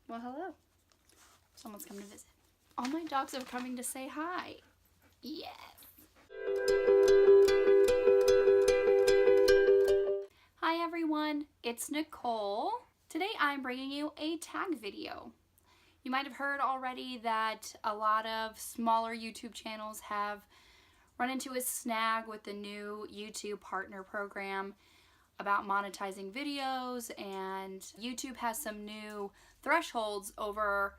Well, hello. Someone's come to visit. All my dogs are coming to say hi. Yes. Hi everyone, it's Nicole. Today I'm bringing you a tag video. You might have heard already that a lot of smaller YouTube channels have run into a snag with the new YouTube partner program about monetizing videos, and YouTube has some new thresholds over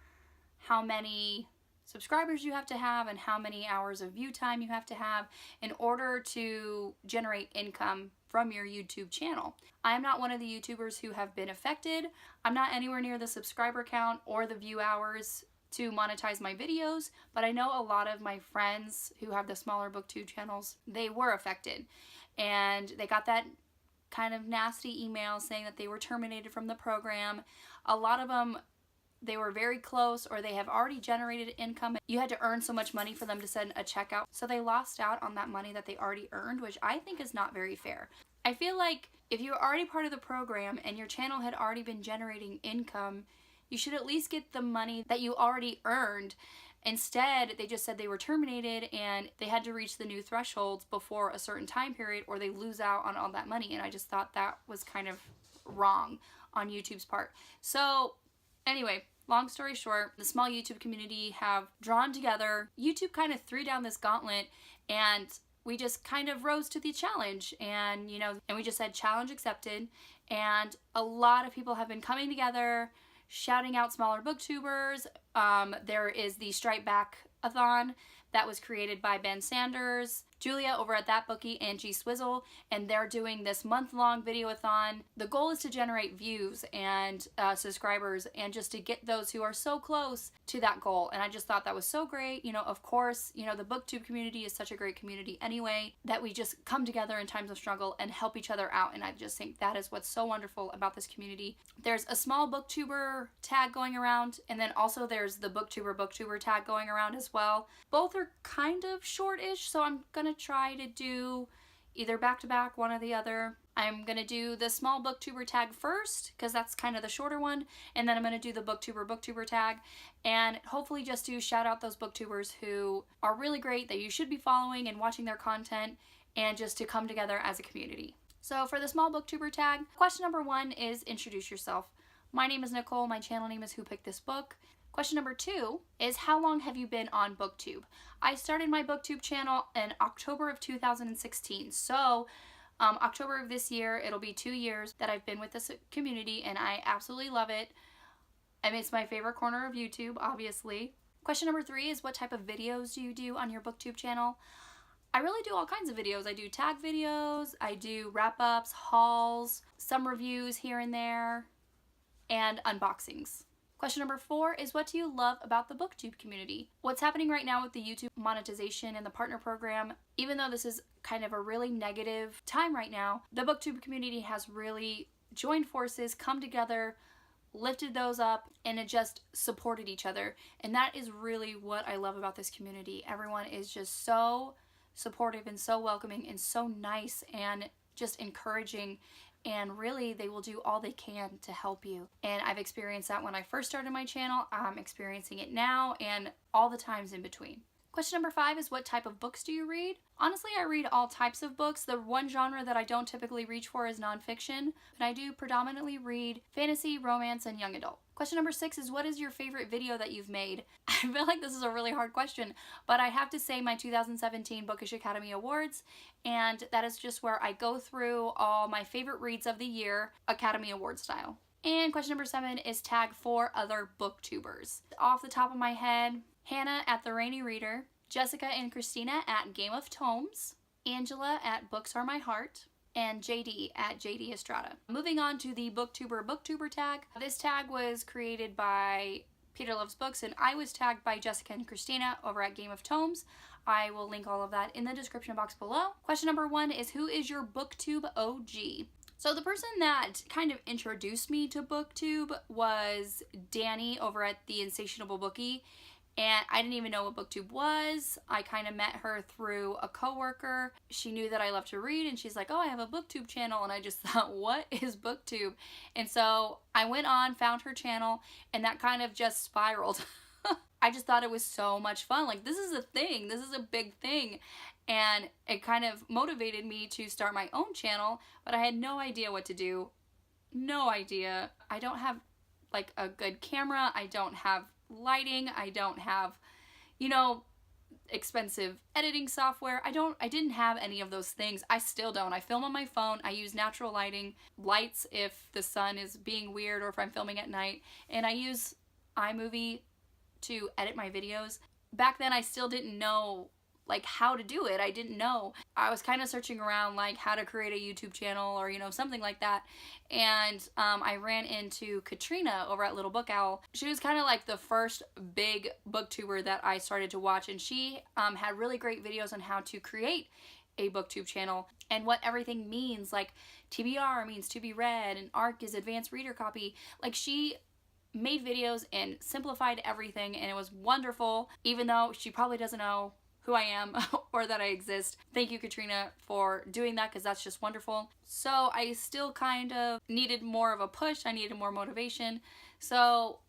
how many subscribers you have to have and how many hours of view time you have to have in order to generate income from your YouTube channel. I am not one of the YouTubers who have been affected. I'm not anywhere near the subscriber count or the view hours to monetize my videos, but I know a lot of my friends who have the smaller booktube channels, they were affected, and they got that kind of nasty email saying that they were terminated from the program. A lot of them, they were very close, or they have already generated income. You had to earn so much money for them to send a check out, so they lost out on that money that they already earned, which I think is not very fair. I feel like if you were already part of the program and your channel had already been generating income, you should at least get the money that you already earned. Instead, they just said they were terminated and they had to reach the new thresholds before a certain time period or they lose out on all that money, and I just thought that was kind of wrong on YouTube's part. So anyway, long story short, the small YouTube community have drawn together. YouTube kind of threw down this gauntlet, and we just kind of rose to the challenge, and and we just said challenge accepted, and a lot of people have been coming together shouting out smaller booktubers. There is the Strike Back-a-thon that was created by Ben Sanders, Julia over at That Bookie, and G-swizzel, and they're doing this month-long video-a-thon. The goal is to generate views and subscribers, and just to get those who are so close to that goal. And I just thought that was so great. Of course, the booktube community is such a great community anyway, that we just come together in times of struggle and help each other out, and I just think that is what's so wonderful about this community. There's a small booktuber tag going around, and then also there's the Booktuber Booktuber tag going around as well. Both are kind of short-ish, so I'm gonna try to do either back-to-back, one or the other. I'm gonna do the small booktuber tag first because that's kind of the shorter one, and then I'm gonna do the Booktuber Booktuber tag, and hopefully just to shout out those booktubers who are really great, that you should be following and watching their content, and just to come together as a community. So for the small booktuber tag, question number 1 is introduce yourself. My name is Nicole, my channel name is Who Picked This Book. Question number 2 is how long have you been on Booktube? I started my Booktube channel in October of 2016, so October of this year, it'll be 2 years that I've been with this community, and I absolutely love it. I mean, it's my favorite corner of YouTube, obviously. Question number 3 is what type of videos do you do on your Booktube channel? I really do all kinds of videos. I do tag videos, I do wrap-ups, hauls, some reviews here and there, and unboxings. Question number 4 is what do you love about the Booktube community? What's happening right now with the YouTube monetization and the partner program, even though this is kind of a really negative time right now, the Booktube community has really joined forces, come together, lifted those up, and it just supported each other. And that is really what I love about this community. Everyone is just so supportive and so welcoming and so nice and just encouraging, and really they will do all they can to help you. And I've experienced that when I first started my channel, I'm experiencing it now, and all the times in between. Question number 5 is what type of books do you read? Honestly, I read all types of books. The one genre that I don't typically reach for is nonfiction, but I do predominantly read fantasy, romance, and young adult. Question number 6 is what is your favorite video that you've made? I feel like this is a really hard question, but I have to say my 2017 Bookish Academy Awards, and that is just where I go through all my favorite reads of the year, Academy Award style. And question number 7 is tag 4 other booktubers. Off the top of my head, Hannah at The Rainy Reader, Jessica and Christina at Game of Tomes, Angela at Books Are My Heart, and JD at JD Estrada. Moving on to the Booktuber Booktuber tag. This tag was created by Peter Loves Books, and I was tagged by Jessica and Christina over at Game of Tomes. I will link all of that in the description box below. Question number 1 is who is your Booktube OG? So the person that kind of introduced me to Booktube was Danne over at the Insatiable Bookie. and I didn't even know what Booktube was. I kind of met her through a coworker. She knew that I love to read, and she's like, oh, I have a Booktube channel, and I just thought, what is Booktube? And so I went on, found her channel, and that kind of just spiraled. I just thought it was so much fun. Like, this is a thing. This is a big thing. And it kind of motivated me to start my own channel, but I had no idea what to do. No idea. I don't have like a good camera. I don't have lighting. I don't have, you know, expensive editing software. I didn't have any of those things. I still don't. I film on my phone. I use natural lights if the sun is being weird or if I'm filming at night. And I use iMovie to edit my videos. Back then I still didn't know like how to do it. I didn't know. I was kind of searching around like how to create a YouTube channel or, you know, something like that. And I ran into Catriona over at Little Book Owl. She was kind of like the first big booktuber that I started to watch, and she had really great videos on how to create a booktube channel and what everything means. Like TBR means to be read, and ARC is advanced reader copy. Like, she made videos and simplified everything, and it was wonderful, even though she probably doesn't know who I am or that I exist. Thank you, Catriona, for doing that, because that's just wonderful. So I still kind of needed more of a push. I needed more motivation. So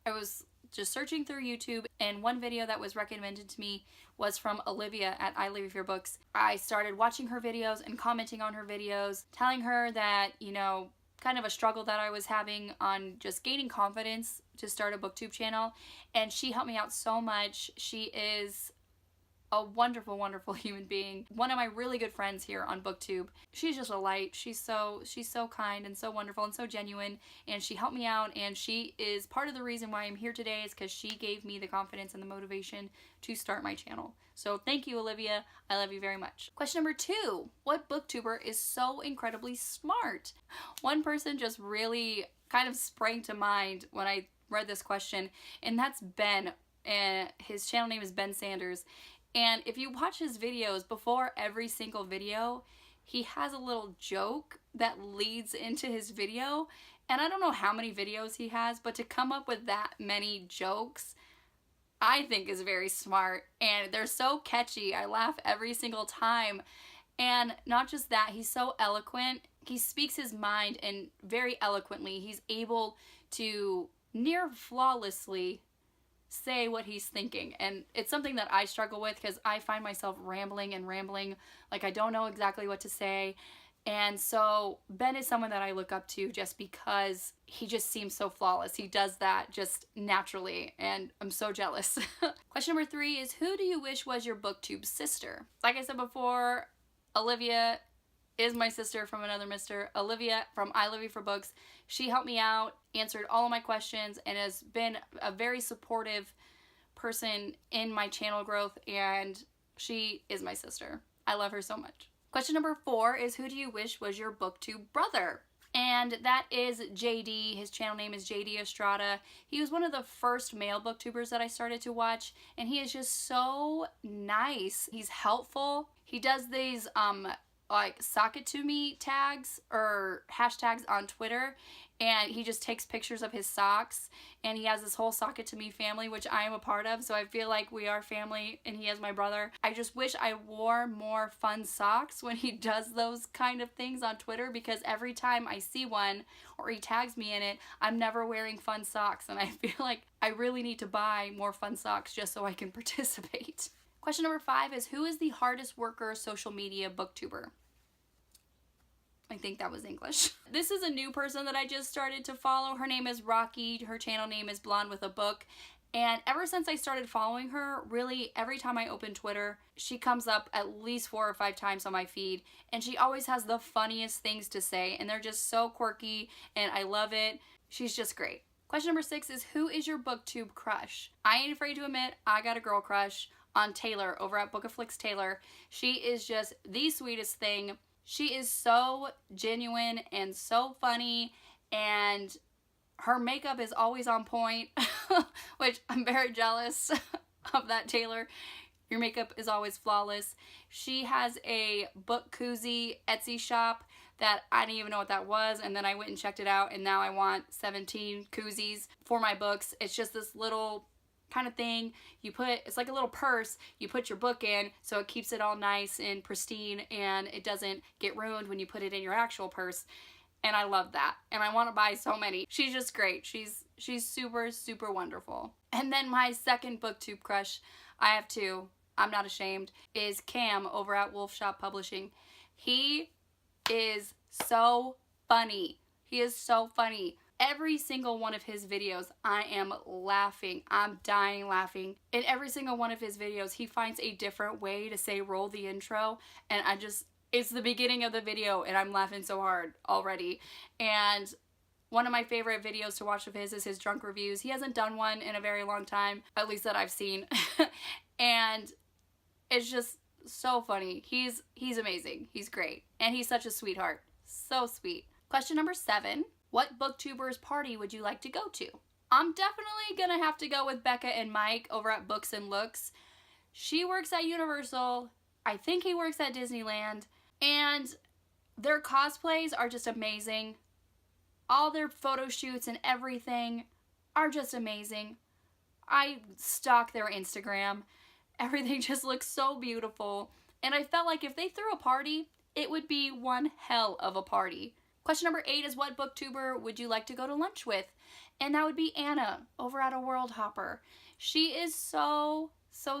I was just searching through YouTube, and one video that was recommended to me was from Olivia at iLivieforbooks. I started watching her videos and commenting on her videos, telling her that, you know, kind of a struggle that I was having on just gaining confidence to start a booktube channel, and she helped me out so much. She is a wonderful, wonderful human being. One of my really good friends here on Booktube. She's just a light. She's so kind and so wonderful and so genuine, and she helped me out, and she is part of the reason why I'm here today, is because she gave me the confidence and the motivation to start my channel. So thank you, Olivia. I love you very much. Question number 2. What booktuber is so incredibly smart? One person just really kind of sprang to mind when I read this question, and that's Ben. And his channel name is Ben Sanders. And if you watch his videos, before every single video, he has a little joke that leads into his video. And I don't know how many videos he has, but to come up with that many jokes, I think is very smart. And they're so catchy. I laugh every single time. And not just that, he's so eloquent. He speaks his mind, and very eloquently. He's able to near flawlessly say what he's thinking, and it's something that I struggle with, because I find myself rambling, like I don't know exactly what to say. And so Ben is someone that I look up to just because he just seems so flawless. He does that just naturally, and I'm so jealous. Question number 3 is, who do you wish was your booktube sister? Like I said before, Olivia is my sister from another mister. Olivia from iLivieforbooks. She helped me out, answered all of my questions, and has been a very supportive person in my channel growth, and she is my sister. I love her so much. Question number 4 is, who do you wish was your booktube brother? And that is JD. His channel name is JD Estrada. He was one of the first male booktubers that I started to watch, and he is just so nice. He's helpful. He does these like sock it to me tags or hashtags on Twitter, and he just takes pictures of his socks, and he has this whole sock it to me family, which I am a part of, so I feel like we are family, and he is my brother. I just wish I wore more fun socks when he does those kind of things on Twitter, because every time I see one or he tags me in it, I'm never wearing fun socks, and I feel like I really need to buy more fun socks just so I can participate. Question number 5 is, who is the hardest worker social media booktuber? I think that was English. This is a new person that I just started to follow. Her name is Rocky. Her channel name is Blonde with a Book. And ever since I started following her, really every time I open Twitter, she comes up at least 4 or 5 times on my feed. And she always has the funniest things to say. And they're just so quirky, and I love it. She's just great. Question number 6 is, who is your booktube crush? I ain't afraid to admit, I got a girl crush on Taylor over at Bookaflixtaylor. She is just the sweetest thing. She is so genuine and so funny, and her makeup is always on point, which I'm very jealous of that, Taylor. Your makeup is always flawless. She has a book koozie Etsy shop that I didn't even know what that was, and then I went and checked it out, and now I want 17 koozies for my books. It's just this little kind of thing. It's like a little purse. You put your book in so it keeps it all nice and pristine and it doesn't get ruined when you put it in your actual purse. And I love that. And I want to buy so many. She's just great. She's super, super wonderful. And then my second booktube crush, I have two, I'm not ashamed, is Cam over at Wolfshotpublishing. He is so funny. He is so funny. Every single one of his videos, I am laughing. I'm dying laughing. In every single one of his videos, he finds a different way to say roll the intro. And it's the beginning of the video and I'm laughing so hard already. And one of my favorite videos to watch of his is his drunk reviews. He hasn't done one in a very long time, at least that I've seen. And it's just so funny. He's amazing. He's great. And he's such a sweetheart. So sweet. Question number 7. What booktuber's party would you like to go to? I'm definitely gonna have to go with Becca and Mike over at Books and Looks. She works at Universal. I think he works at Disneyland. And their cosplays are just amazing. All their photo shoots and everything are just amazing. I stalk their Instagram. Everything just looks so beautiful. And I felt like if they threw a party, it would be one hell of a party. Question number 8 is what booktuber would you like to go to lunch with? And that would be Anna over at A World Hopper. She is so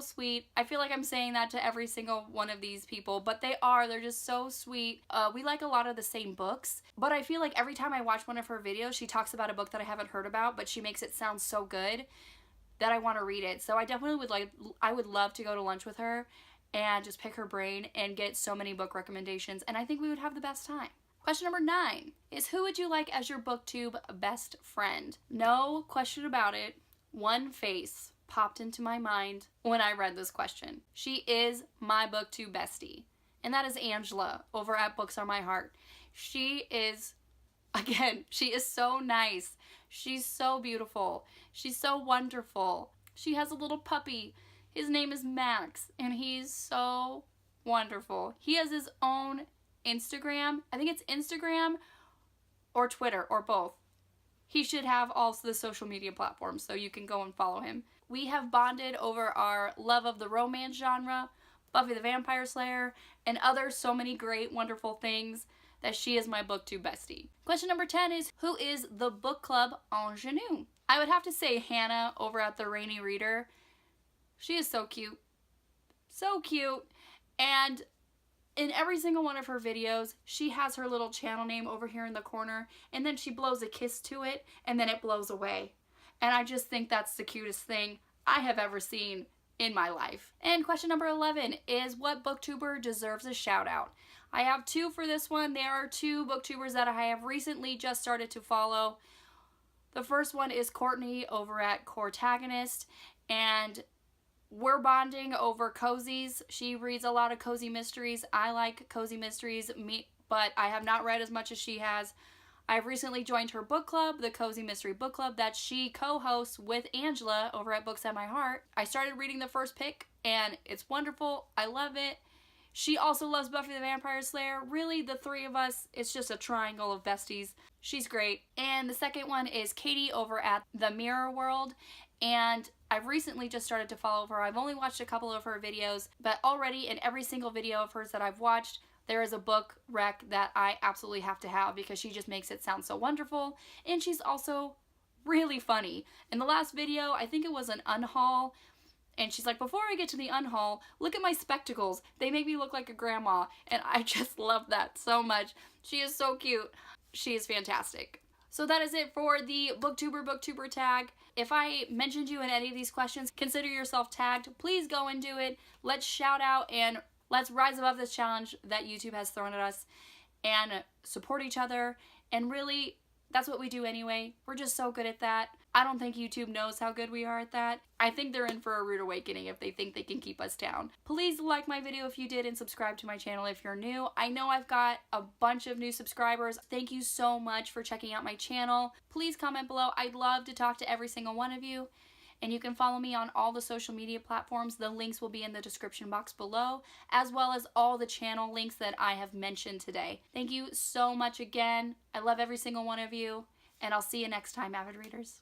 sweet. I feel like I'm saying that to every single one of these people, but they're just so sweet. We like a lot of the same books, but I feel like every time I watch one of her videos, she talks about a book that I haven't heard about, but she makes it sound so good that I want to read it. So I definitely would love to go to lunch with her and just pick her brain and get so many book recommendations, and I think we would have the best time. Question number 9 is who would you like as your booktube best friend? No question about it. One face popped into my mind when I read this question. She is my booktube bestie, and that is Angela over at Books Are My Heart. She is so nice. She's so beautiful. She's so wonderful. She has a little puppy. His name is Max, and he's so wonderful. He has his own Instagram. I think it's Instagram or Twitter or both. He should have all the social media platforms, so you can go and follow him. We have bonded over our love of the romance genre, Buffy the Vampire Slayer, and other so many great, wonderful things that she is my booktube bestie. Question number 10 is who is the book club ingenue? I would have to say Hannah over at The Rainy Reader. She is so cute. So cute. And in every single one of her videos, she has her little channel name over here in the corner, and then she blows a kiss to it, and then it blows away. And I just think that's the cutest thing I have ever seen in my life. And question number 11 is what booktuber deserves a shout out? I have 2 for this one. There are 2 booktubers that I have recently just started to follow. The first one is Courtney over at Courtagonist, and we're bonding over cozies. She reads a lot of cozy mysteries. I like cozy mysteries, but I have not read as much as she has. I've recently joined her book club, the Cozy Mystery Book Club, that she co-hosts with Angela over at Books At My Heart. I started reading the first pick, and it's wonderful. I love it. She also loves Buffy the Vampire Slayer. Really, the 3 of us, it's just a triangle of besties. She's great. And the second one is Katie over at The Mirror World, and I've recently just started to follow her. I've only watched a couple of her videos, but already in every single video of hers that I've watched, there is a book rec that I absolutely have to have because she just makes it sound so wonderful, and she's also really funny. In the last video, I think it was an unhaul, and she's like, before I get to the unhaul, look at my spectacles. They make me look like a grandma, and I just love that so much. She is so cute. She is fantastic. So that is it for the Booktuber tag. If I mentioned you in any of these questions, consider yourself tagged. Please go and do it. Let's shout out and let's rise above this challenge that YouTube has thrown at us and support each other. And really, that's what we do anyway. We're just so good at that. I don't think YouTube knows how good we are at that. I think they're in for a rude awakening if they think they can keep us down. Please like my video if you did and subscribe to my channel if you're new. I know I've got a bunch of new subscribers. Thank you so much for checking out my channel. Please comment below. I'd love to talk to every single one of you. And you can follow me on all the social media platforms. The links will be in the description box below, as well as all the channel links that I have mentioned today. Thank you so much again. I love every single one of you, and I'll see you next time, avid readers.